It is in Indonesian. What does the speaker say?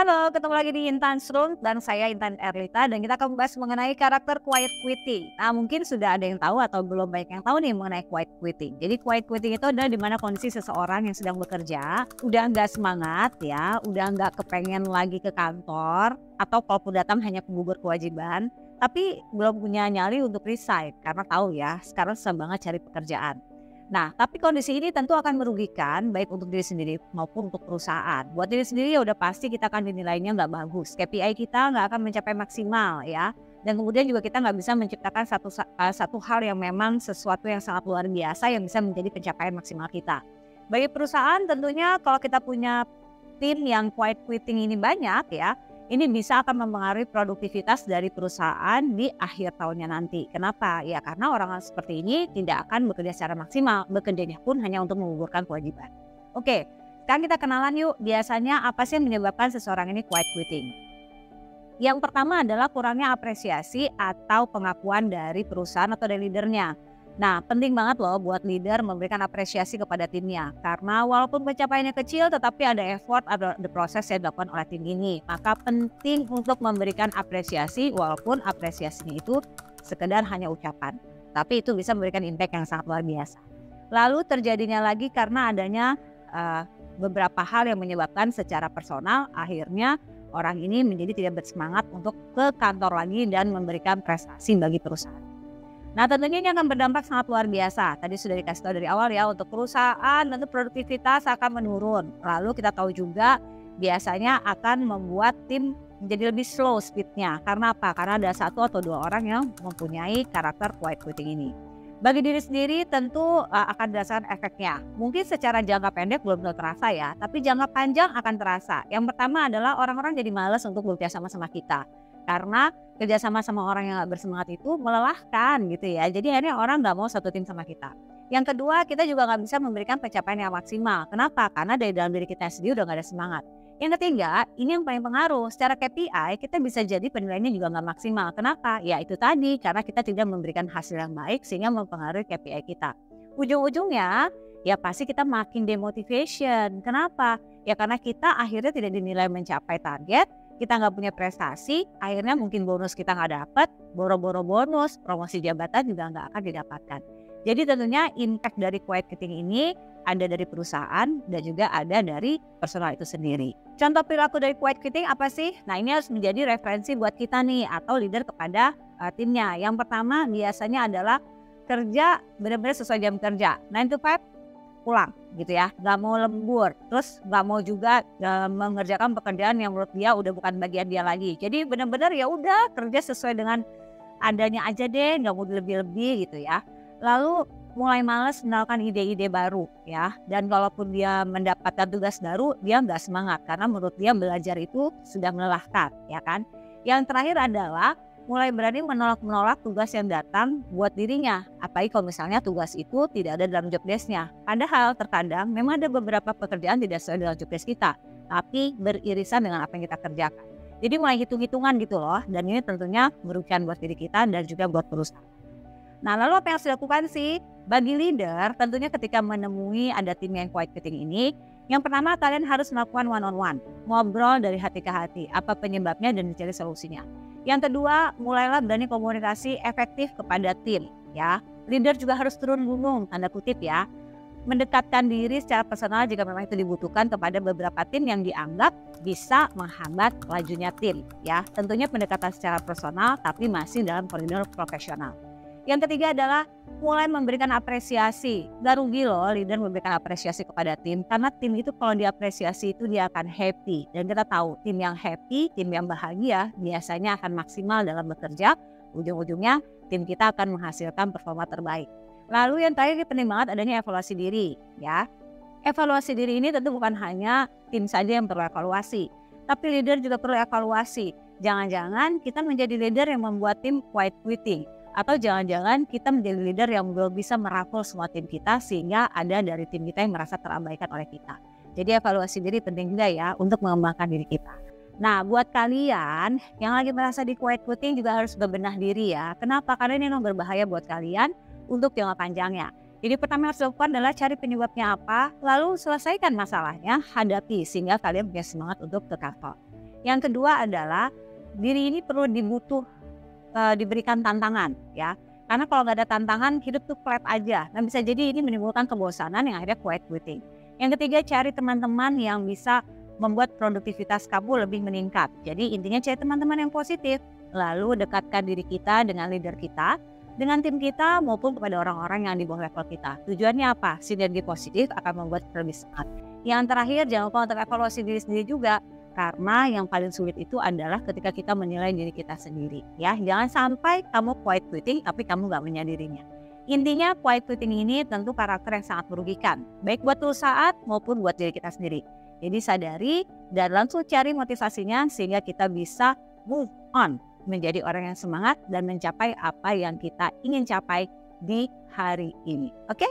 Halo, ketemu lagi di Intan's Room dan saya Intan Erlita dan kita akan membahas mengenai karakter quiet quitting. Nah, mungkin sudah ada yang tahu atau belum banyak yang tahu nih mengenai quiet quitting. Jadi quiet quitting itu adalah dimana kondisi seseorang yang sedang bekerja, udah nggak semangat ya, udah nggak kepengen lagi ke kantor, atau kalaupun datang hanya penggugur kewajiban, tapi belum punya nyali untuk resign karena tahu ya sekarang susah banget cari pekerjaan. Nah, tapi kondisi ini tentu akan merugikan baik untuk diri sendiri maupun untuk perusahaan. Buat diri sendiri ya udah pasti kita akan dinilainya nggak bagus. KPI kita nggak akan mencapai maksimal ya. Dan kemudian juga kita nggak bisa menciptakan satu hal yang memang sesuatu yang sangat luar biasa yang bisa menjadi pencapaian maksimal kita. Bagi perusahaan tentunya kalau kita punya tim yang quiet quitting ini banyak ya, ini bisa akan mempengaruhi produktivitas dari perusahaan di akhir tahunnya nanti. Kenapa? Ya karena orang seperti ini tidak akan bekerja secara maksimal, bekerjanya pun hanya untuk menggugurkan kewajiban. Oke, sekarang kita kenalan yuk, biasanya apa sih yang menyebabkan seseorang ini quiet quitting? Yang pertama adalah kurangnya apresiasi atau pengakuan dari perusahaan atau dari leadernya. Nah, penting banget loh buat leader memberikan apresiasi kepada timnya. Karena walaupun pencapaiannya kecil, tetapi ada effort, ada proses yang dilakukan oleh tim ini. Maka penting untuk memberikan apresiasi walaupun apresiasinya itu sekedar hanya ucapan. Tapi itu bisa memberikan impact yang sangat luar biasa. Lalu terjadinya lagi karena adanya beberapa hal yang menyebabkan secara personal akhirnya orang ini menjadi tidak bersemangat untuk ke kantor lagi dan memberikan prestasi bagi perusahaan. Nah, tentunya ini akan berdampak sangat luar biasa. Tadi sudah dikasih tahu dari awal ya, untuk perusahaan tentu produktivitas akan menurun. Lalu kita tahu juga biasanya akan membuat tim menjadi lebih slow speednya. Karena apa? Karena ada satu atau dua orang yang mempunyai karakter quiet quitting ini. Bagi diri sendiri tentu akan dirasakan efeknya. Mungkin secara jangka pendek belum tentu terasa ya, tapi jangka panjang akan terasa. Yang pertama adalah orang-orang jadi malas untuk bekerja sama kita. Karena kerjasama sama orang yang gak bersemangat itu melelahkan gitu ya. Jadi akhirnya orang gak mau satu tim sama kita. Yang kedua, kita juga gak bisa memberikan pencapaian yang maksimal. Kenapa? Karena dari dalam diri kita sendiri udah gak ada semangat. Yang ketiga, ini yang paling pengaruh. Secara KPI kita bisa jadi penilaiannya juga gak maksimal. Kenapa? Ya itu tadi, karena kita tidak memberikan hasil yang baik sehingga mempengaruhi KPI kita. Ujung-ujungnya ya pasti kita makin demotivation. Kenapa? Ya karena kita akhirnya tidak dinilai mencapai target. Kita nggak punya prestasi, akhirnya mungkin bonus kita nggak dapat, boro-boro bonus, promosi jabatan juga nggak akan didapatkan. Jadi tentunya impact dari quiet quitting ini ada dari perusahaan dan juga ada dari personal itu sendiri. Contoh perilaku dari quiet quitting apa sih? Nah, ini harus menjadi referensi buat kita nih atau leader kepada timnya. Yang pertama biasanya adalah kerja benar-benar sesuai jam kerja, 9 to 5 pulang gitu ya, nggak mau lembur, terus nggak mau juga mengerjakan pekerjaan yang menurut dia udah bukan bagian dia lagi. Jadi benar-benar ya udah kerja sesuai dengan adanya aja deh, nggak mau lebih-lebih gitu ya. Lalu mulai malas menawarkan ide-ide baru ya, dan kalaupun dia mendapatkan tugas baru dia nggak semangat karena menurut dia belajar itu sudah melelahkan ya kan. Yang terakhir adalah mulai berani menolak tugas yang datang buat dirinya. Apalagi kalau misalnya tugas itu tidak ada dalam job desk-nya. Padahal terkadang memang ada beberapa pekerjaan tidak sesuai dalam job desk kita, tapi beririsan dengan apa yang kita kerjakan. Jadi mulai hitung-hitungan gitu loh, dan ini tentunya merugikan buat diri kita dan juga buat perusahaan. Nah, lalu apa yang harus dilakukan sih? Bagi leader, tentunya ketika menemui ada tim yang quiet quitting ini, yang pertama kalian harus melakukan one-on-one, ngobrol dari hati ke hati, apa penyebabnya dan dicari solusinya. Yang kedua, mulailah berani komunikasi efektif kepada tim ya. Leader juga harus turun gunung, tanda kutip ya. Mendekatkan diri secara personal jika memang itu dibutuhkan kepada beberapa tim yang dianggap bisa menghambat lajunya tim ya. Tentunya pendekatan secara personal tapi masih dalam koridor profesional. Yang ketiga adalah mulai memberikan apresiasi. Gak rugi loh leader memberikan apresiasi kepada tim. Karena tim itu kalau diapresiasi itu dia akan happy. Dan kita tahu tim yang happy, tim yang bahagia biasanya akan maksimal dalam bekerja. Ujung-ujungnya tim kita akan menghasilkan performa terbaik. Lalu yang terakhir penting banget adanya evaluasi diri ya. Evaluasi diri ini tentu bukan hanya tim saja yang perlu evaluasi. Tapi leader juga perlu evaluasi. Jangan-jangan kita menjadi leader yang membuat tim quiet quitting. Atau jangan-jangan kita menjadi leader yang belum bisa merangkul semua tim kita sehingga ada dari tim kita yang merasa terabaikan oleh kita. Jadi evaluasi diri penting juga ya untuk mengembangkan diri kita. Nah, buat kalian yang lagi merasa di quiet quitting juga harus bebenah diri ya. Kenapa? Karena ini memang berbahaya buat kalian untuk jangka panjangnya. Jadi pertama yang harus dilakukan adalah cari penyebabnya apa, lalu selesaikan masalahnya, hadapi sehingga kalian punya semangat untuk ke kantor. Yang kedua adalah diri ini perlu diberikan tantangan ya. Karena kalau nggak ada tantangan, hidup tuh flat aja. Nah bisa jadi ini menimbulkan kebosanan yang akhirnya quiet quitting. Yang ketiga, cari teman-teman yang bisa membuat produktivitas kamu lebih meningkat. Jadi intinya cari teman-teman yang positif. Lalu dekatkan diri kita dengan leader kita, dengan tim kita maupun kepada orang-orang yang di bawah level kita. Tujuannya apa? Sinergi positif akan membuat kita lebih semangat. Yang terakhir, jangan lupa untuk evaluasi diri sendiri juga. Karena yang paling sulit itu adalah ketika kita menilai diri kita sendiri. Ya, jangan sampai kamu quiet quitting tapi kamu nggak menyadarinya. Intinya quiet quitting ini tentu karakter yang sangat merugikan, baik buat perusahaan maupun buat diri kita sendiri. Jadi sadari dan langsung cari motivasinya sehingga kita bisa move on, menjadi orang yang semangat dan mencapai apa yang kita ingin capai di hari ini. Oke?